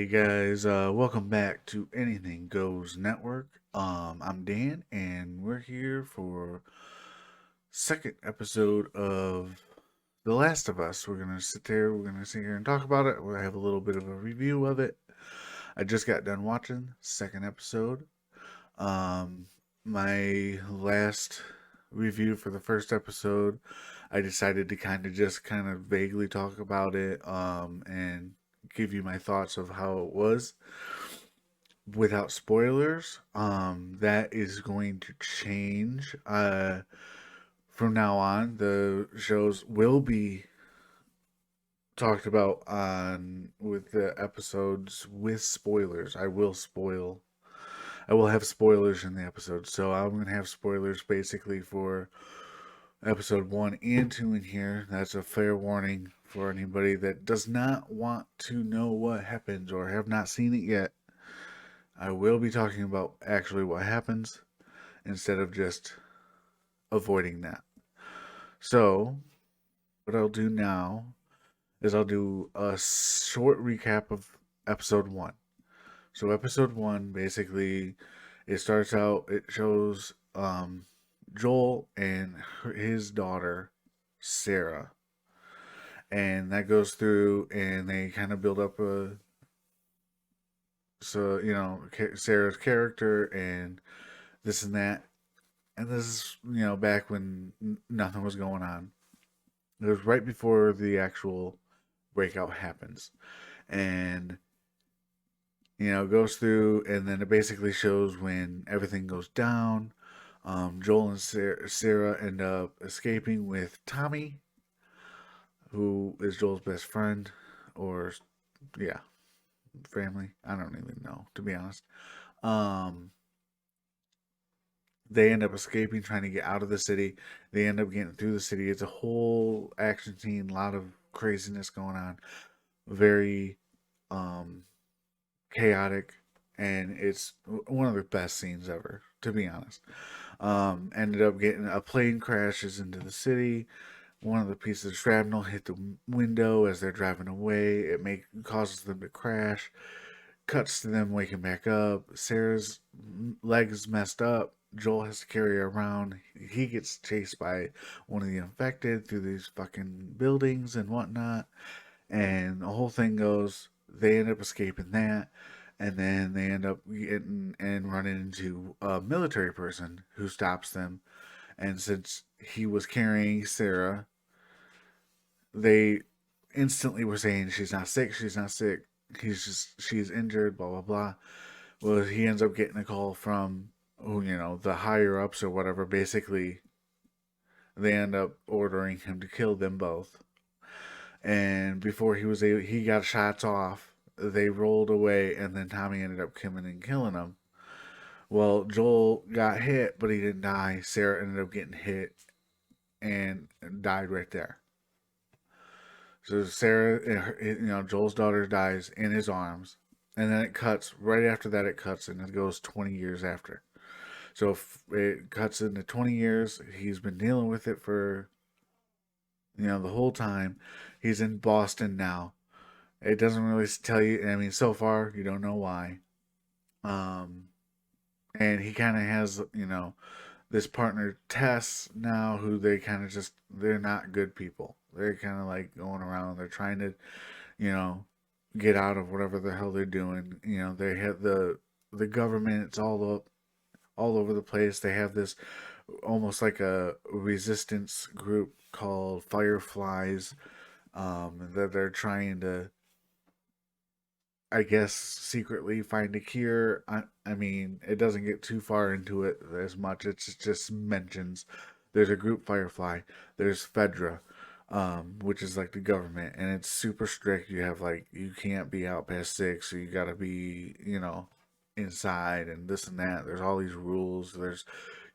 Hey guys, welcome back to Anything Goes Network. I'm Dan, and we're here for second episode of The Last of Us. We're gonna sit here and talk about it. We'll have a little bit of a review of it. I just got done watching second episode. Um, my last review for the first episode, I decided to kind of vaguely talk about it, and give you my thoughts of how it was without spoilers. That is going to change. From now on, the shows will be talked about on with the episodes with spoilers. I will have spoilers in the episode, so I'm going to have spoilers basically for episode 1 and 2 in here. That's a fair warning for anybody that does not want to know what happens or have not seen it yet. I will be talking about actually what happens instead of just avoiding that. So, what I'll do now is I'll do a short recap of episode 1. So, episode 1 basically it starts out, it shows Joel and his daughter Sarah, and that goes through, and they kind of build up a Sarah's character and this and that. And this is back when nothing was going on. It was right before the actual breakout happens, and goes through, and then it basically shows when everything goes down. Joel and Sarah end up escaping with Tommy, who is Joel's best friend, or yeah, family. I don't even know, to be honest. Um, they end up escaping, trying to get out of the city. They end up getting through the city. It's a whole action scene, a lot of craziness going on, very um, chaotic, and it's one of the best scenes ever, to be honest. Ended up getting a plane crashes into the city. One of the pieces of shrapnel hit the window as they're driving away. Causes them to crash. Cuts to them waking back up. Sarah's leg is messed up. Joel has to carry her around. He gets chased by one of the infected through these fucking buildings and whatnot. And the whole thing goes, they end up escaping that. And then they end up getting and running into a military person who stops them. And since he was carrying Sarah, they instantly were saying, she's not sick, she's not sick. She's injured, blah, blah, blah. Well, he ends up getting a call from, the higher ups or whatever. Basically, they end up ordering him to kill them both. And before he got shots off. They rolled away, and then Tommy ended up coming and killing him. Well, Joel got hit, but he didn't die. Sarah ended up getting hit and died right there. So Sarah, Joel's daughter dies in his arms, and then it cuts right after that. It cuts, and it goes 20 years after. So if it cuts into 20 years. He's been dealing with it for the whole time. He's in Boston now. It doesn't really tell you. I mean, so far you don't know why. Um, and he kind of has this partner Tess now, who they're not good people. They're kind of like going around. They're trying to you know get out of whatever the hell they're doing. They have the government. It's all over the place. They have this almost like a resistance group called Fireflies, that they're trying to, I guess, secretly find a cure. I mean, it doesn't get too far into it as much. It just mentions there's a group Firefly, there's Fedra, which is like the government, and it's super strict. You have like you can't be out past 6, so you got to be inside and this and that. There's all these rules.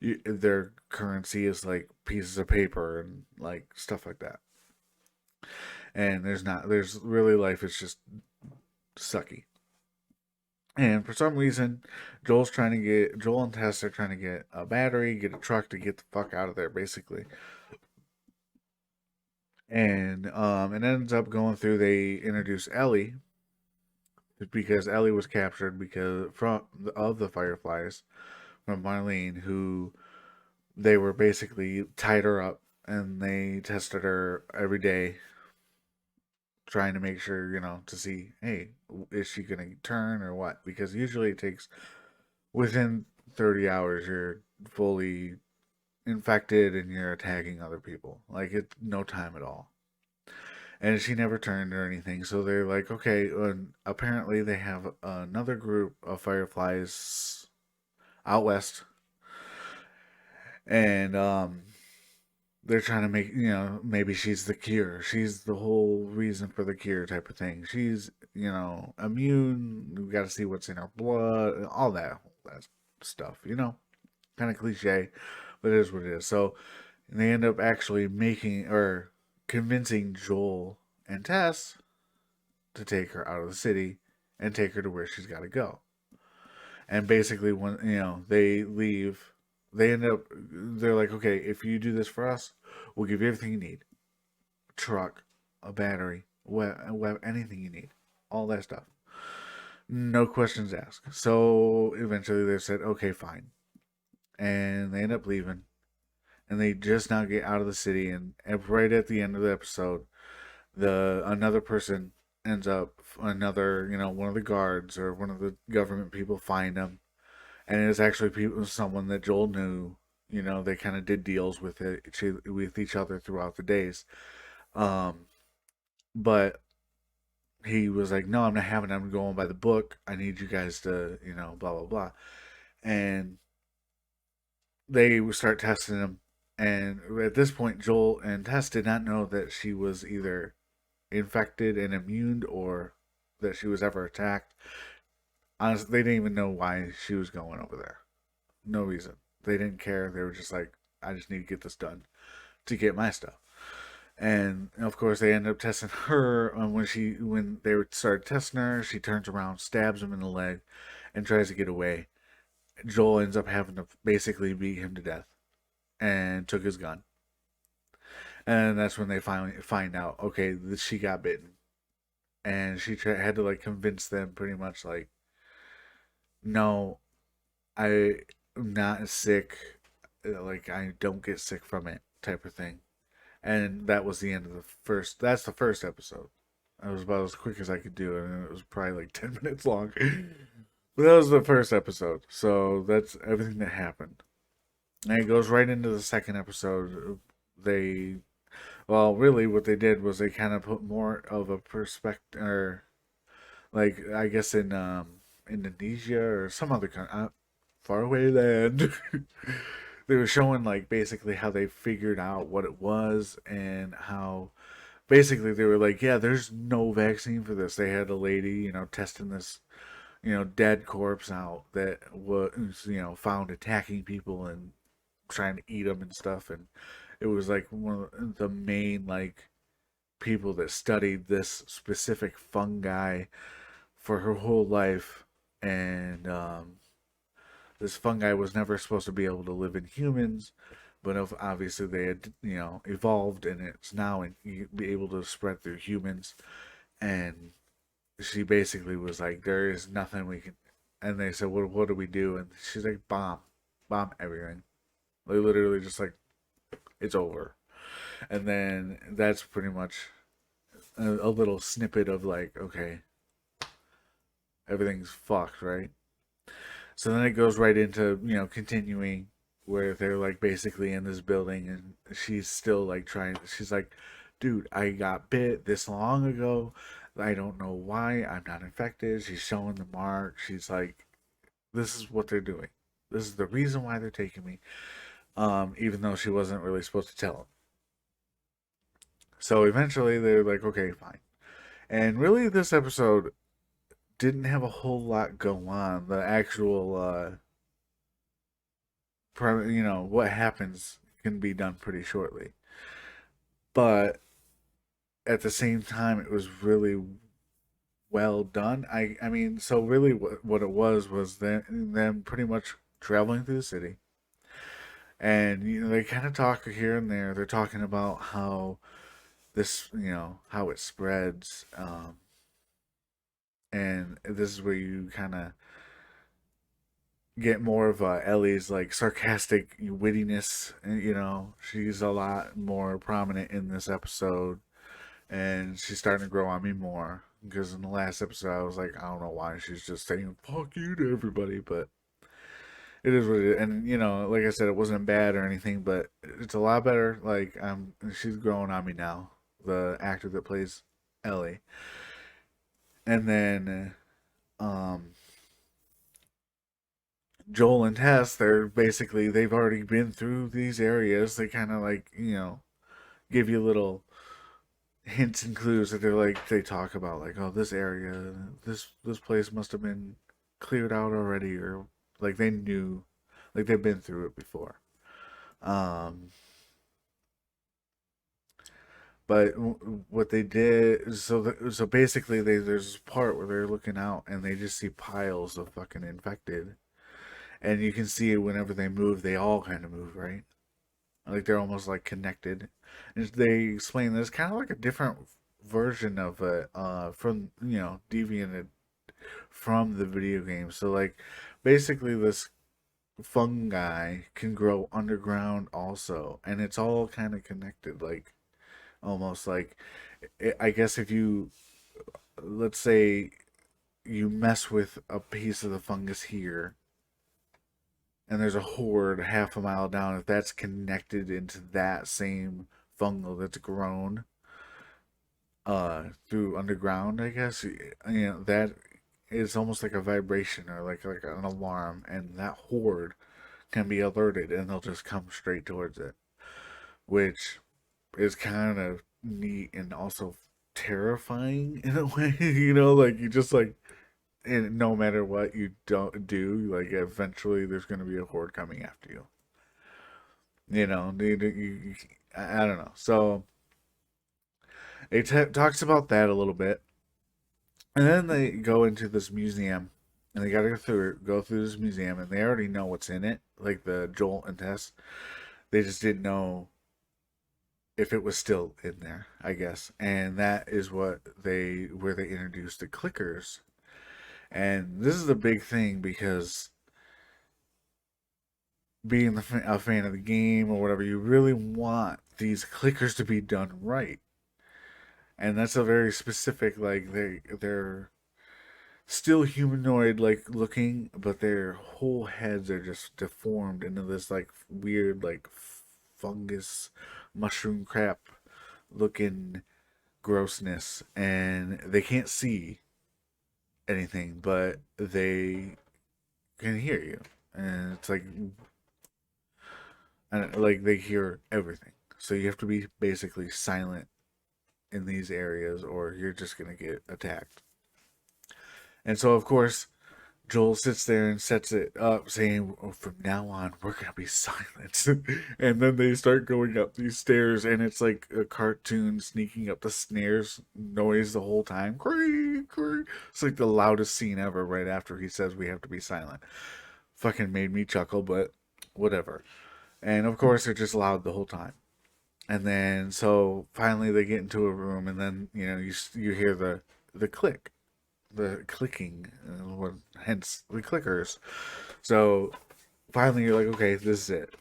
Their currency is like pieces of paper and like stuff like that. And there's really life. It's just sucky. And for some reason, Joel and Tess are trying to get a battery, get a truck to get the fuck out of there, basically. And it ends up going through. They introduce Ellie, because Ellie was captured because from of the Fireflies from Marlene, who they were basically tied her up and they tested her every day, trying to make sure to see, hey, is she gonna turn or what? Because usually it takes within 30 hours you're fully infected and you're attacking other people. Like it's no time at all. And she never turned or anything. So they're like, okay. And apparently they have another group of fireflies out west, and they're trying to make maybe she's the cure. She's the whole reason for the cure type of thing. She's immune. We got to see what's in her blood, all that stuff. Kind of cliche, but it is what it is. So they end up actually making or convincing Joel and Tess to take her out of the city and take her to where she's got to go. And basically, when they leave, they end up they're like, okay, if you do this for us, we'll give you everything you need: a truck, a battery, anything you need, all that stuff. No questions asked. So eventually, they said, okay, fine, and they end up leaving. And they just now get out of the city, and right at the end of the episode, the another person ends up another one of the guards or one of the government people find him, and it's actually someone that Joel knew. They kind of did deals with each other throughout the days. Um, but he was like, "No, I'm not having it. I'm going by the book. I need you guys to, blah blah blah." And they would start testing him. And at this point, Joel and Tess did not know that she was either infected and immune or that she was ever attacked. Honestly, they didn't even know why she was going over there. No reason. They didn't care. They were just like, I just need to get this done to get my stuff. And of course, they ended up testing her. When they started testing her, she turns around, stabs him in the leg, and tries to get away. Joel ends up having to basically beat him to death and took his gun. And that's when they finally find out, okay, that she got bitten. And she had to like convince them pretty much like, no, I am not sick. Like I don't get sick from it, type of thing. And that was the end of the first. That's the first episode. I was about as quick as I could do it, and it was probably like 10 minutes long. But that was the first episode, so that's everything that happened. And it goes right into the second episode. They, well, really, what they did was they kind of put more of a perspective, or like I guess in Indonesia or some other country, faraway land. They were showing like basically how they figured out what it was and how basically they were like, yeah, there's no vaccine for this. They had a lady, testing this, dead corpse out that was, found attacking people and trying to eat them and stuff. And it was like one of the main like people that studied this specific fungi for her whole life. And this fungi was never supposed to be able to live in humans, but if obviously they had evolved and it's now and be able to spread through humans. And she basically was like, there is nothing we can. And they said, what do we do? And she's like, bomb everything. They literally just like, it's over. And then that's pretty much a little snippet of like, okay, everything's fucked, right? So then it goes right into, continuing where they're like basically in this building and she's still like trying, she's like, dude, I got bit this long ago. I don't know why I'm not infected. She's showing the mark. She's like, this is what they're doing. This is the reason why they're taking me. Even though she wasn't really supposed to tell them. So eventually they're like, okay, fine. And really, this episode didn't have a whole lot go on. The actual what happens can be done pretty shortly. But at the same time, it was really well done. I mean, so really, what it was them pretty much traveling through the city, and they kind of talk here and there. They're talking about how this how it spreads, and this is where you kind of get more of Ellie's like sarcastic wittiness. You know, she's a lot more prominent in this episode, and she's starting to grow on me more. Because in the last episode, I was like, I don't know why she's just saying "fuck you" to everybody, but it is what it is. And you know, like I said, it wasn't bad or anything, but it's a lot better. Like she's growing on me now. The actor that plays Ellie, and then Joel and Tess, they've already been through these areas. They kind of like, you know, give you little hints and clues that they talk about like, oh, this area, this place must have been cleared out already, or like they knew, like they've been through it before. Um, but what they did, so basically, there's this part where they're looking out and they just see piles of fucking infected, and you can see whenever they move, they all kind of move, right? Like they're almost like connected. And they explain there's kind of like a different version of it from deviant from the video game. So like basically this fungi can grow underground also, and it's all kind of connected. Like almost like I guess if you, let's say, you mess with a piece of the fungus here and there's a horde half a mile down, if that's connected into that same fungal that's grown through underground, I guess, that is almost like a vibration or like an alarm, and that horde can be alerted and they'll just come straight towards it, which is kind of neat and also terrifying in a way. Like you just like, and no matter what you don't do, like eventually there's going to be a horde coming after you. I don't know. So it talks about that a little bit, and then they go into this museum, and they got to go through this museum, and they already know what's in it, like the Joel and Tess. They just didn't know if it was still in there, I guess, and that is where they introduced the clickers, and this is a big thing because being a fan of the game or whatever, you really want these clickers to be done right. And that's a very specific, like they're still humanoid like looking, but their whole heads are just deformed into this like weird like fungus mushroom crap looking grossness, and they can't see anything, but they can hear you. And it's like they hear everything. So you have to be basically silent in these areas or you're just going to get attacked. And so, of course, Joel sits there and sets it up, saying, oh, from now on, we're going to be silent. And then they start going up these stairs, and it's like a cartoon sneaking up the stairs noise the whole time. It's like the loudest scene ever right after he says we have to be silent. Fucking made me chuckle, but whatever. And of course, they're just loud the whole time. And then so finally they get into a room, and then you hear the click, the clicking, hence the clickers. So finally you're like, okay, this is it.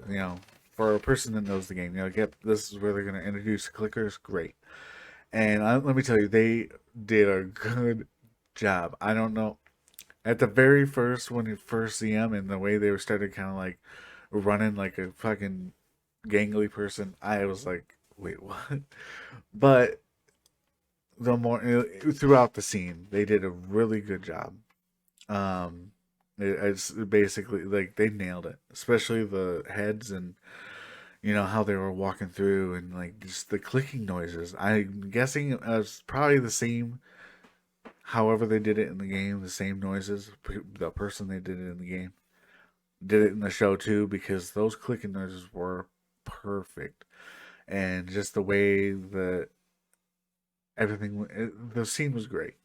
For a person that knows the game, get this is where they're gonna introduce clickers. Great. And let me tell you, they did a good job. I don't know. At the very first, when you first see them, and the way they were started kind of like running like a fucking gangly person, I was like, wait, what? But the more throughout the scene, they did a really good job. It's basically like they nailed it, especially the heads and how they were walking through and like just the clicking noises. I'm guessing it was probably the same. However, they did it in the game, the same noises. The person they did it in the game did it in the show too, because those clicking noises were perfect, and just the way that the scene was great.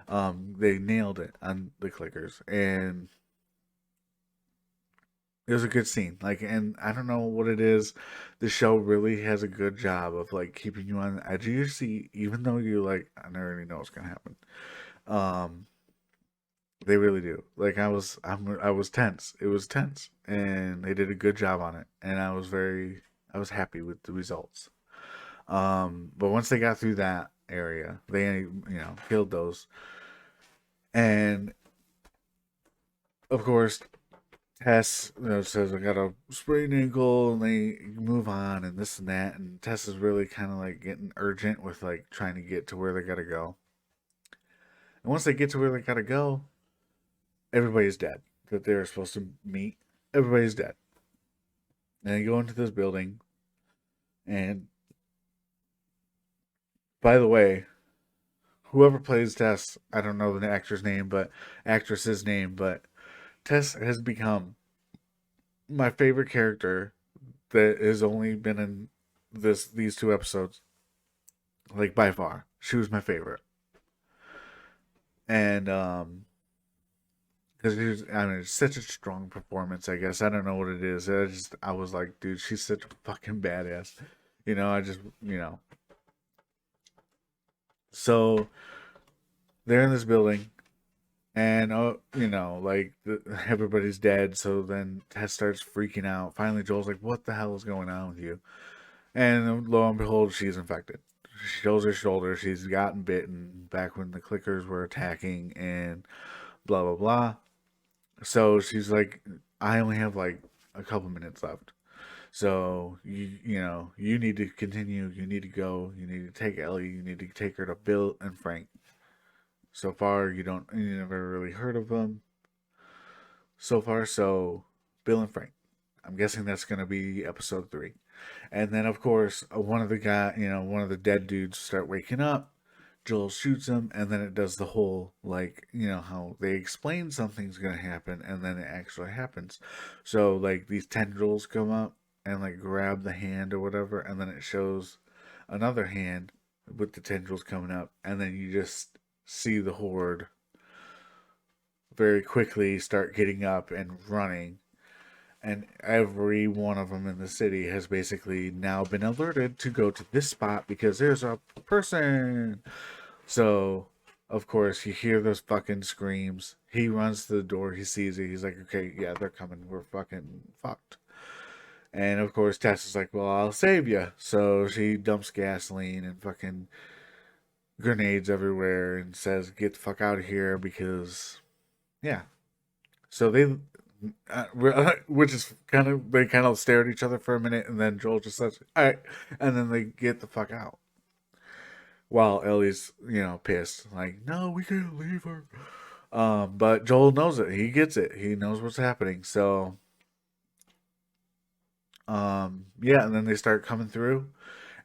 They nailed it on the clickers, and it was a good scene. Like, and I don't know what it is. The show really has a good job of like keeping you on the edge of your seat, even though you're like, I already know what's gonna happen. Um, they really do. Like I was tense. It was tense, and they did a good job on it, and I was happy with the results. But once they got through that area, they killed those, and of course Tess, says I got a sprained ankle, and they move on and this and that, and Tess is really kind of like getting urgent with like trying to get to where they gotta go. And once they get to where they gotta go, everybody's dead that they were supposed to meet. Everybody's dead. And they go into this building, and by the way, whoever plays Tess, I don't know the actress's name, but Tess has become my favorite character that has only been in these two episodes. Like by far, she was my favorite, and because I mean, it's such a strong performance. I guess I don't know what it is. I was like, dude, she's such a fucking badass. I just so they're in this building, and like everybody's dead. So then Tess starts freaking out. Finally, Joel's like, "What the hell is going on with you?" And lo and behold, she's infected. She shows her shoulder. She's gotten bitten back when the clickers were attacking, and blah blah blah. So she's like, I only have like a couple minutes left. So you need to continue. You need to go. You need to take Ellie. You need to take her to Bill and Frank. So far, you never really heard of them. So far, so Bill and Frank. I'm guessing that's gonna be episode 3. And then of course, one of the dead dudes start waking up. Joel shoots him, and then it does the whole like how they explain something's gonna happen, and then it actually happens. So like these tendrils come up and like grab the hand or whatever, and then it shows another hand with the tendrils coming up, and then you just see the horde very quickly start getting up and running, and every one of them in the city has basically now been alerted to go to this spot because there's a person. So, of course, you hear those fucking screams. He runs to the door. He sees it. He's like, okay, yeah, they're coming. We're fucking fucked. And of course, Tess is like, well, I'll save you. So she dumps gasoline and fucking grenades everywhere and says, get the fuck out of here because, yeah. So which is they kind of stare at each other for a minute, and then Joel just says, all right. And then they get the fuck out. While Ellie's, pissed, like, no, we can't leave her. But Joel knows it. He gets it. He knows what's happening. So, yeah, and then they start coming through,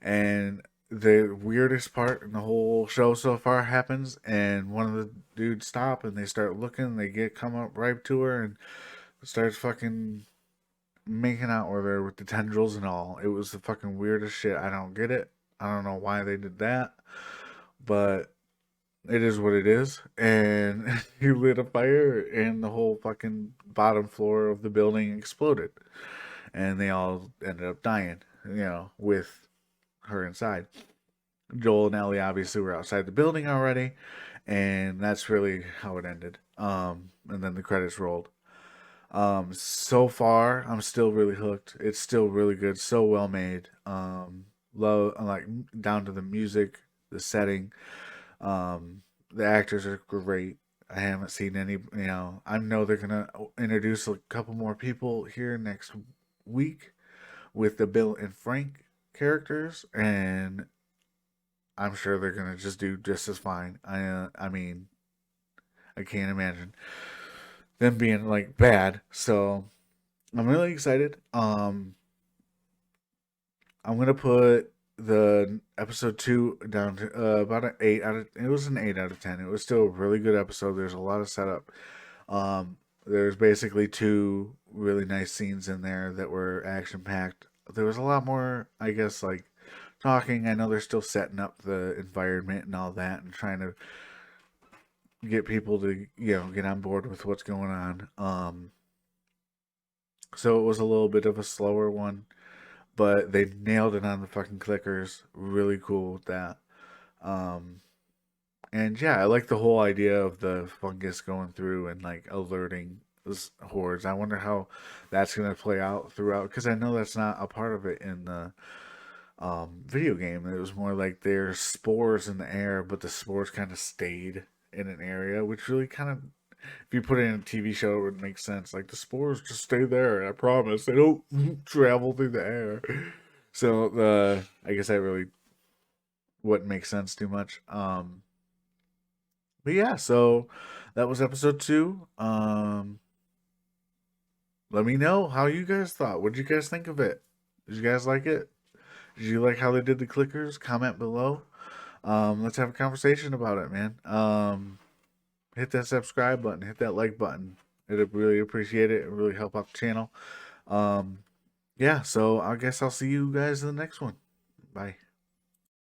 and the weirdest part in the whole show so far happens, and one of the dudes stop, and they start looking. They come up right to her, and starts fucking making out with her with the tendrils and all. It was the fucking weirdest shit. I don't get it. I don't know why they did that, but it is what it is. And he lit a fire, and the whole fucking bottom floor of the building exploded. And they all ended up dying, with her inside. Joel and Ellie obviously were outside the building already, and that's really how it ended. And then the credits rolled. So far, I'm still really hooked. It's still really good, so well made. Low, like down to the music, the setting. The actors are great. I haven't seen any. I know they're gonna introduce a couple more people here next week with the Bill and Frank characters, and I'm sure they're gonna just do just as fine. I mean, I can't imagine them being like bad. So I'm really excited. I'm gonna put the episode 2 down to about an 8 out of. It was an 8 out of 10. It was still a really good episode. There's a lot of setup. There's basically 2 really nice scenes in there that were action packed. There was a lot more, I guess, like talking. I know they're still setting up the environment and all that, and trying to get people to get on board with what's going on. So it was a little bit of a slower one, but they nailed it on the fucking clickers. Really cool with that. Um, And yeah, I like the whole idea of the fungus going through and like alerting those hordes. I wonder how that's gonna play out throughout, because I know that's not a part of it in the video game. It was more like there's spores in the air, but the spores kind of stayed in an area, which really kind of, if you put it in a TV show, it would make sense. Like the spores just stay there. I promise they don't travel through the air. So I guess that really wouldn't make sense too much. But yeah, so that was episode 2. Let me know how you guys thought. What did you guys think of it? Did you guys like it? Did you like how they did the clickers? Comment below. Let's have a conversation about it, man. Hit that subscribe button, hit that like button. It'd really appreciate it. It really help out the channel. Um, yeah, so I guess I'll see you guys in the next one. Bye.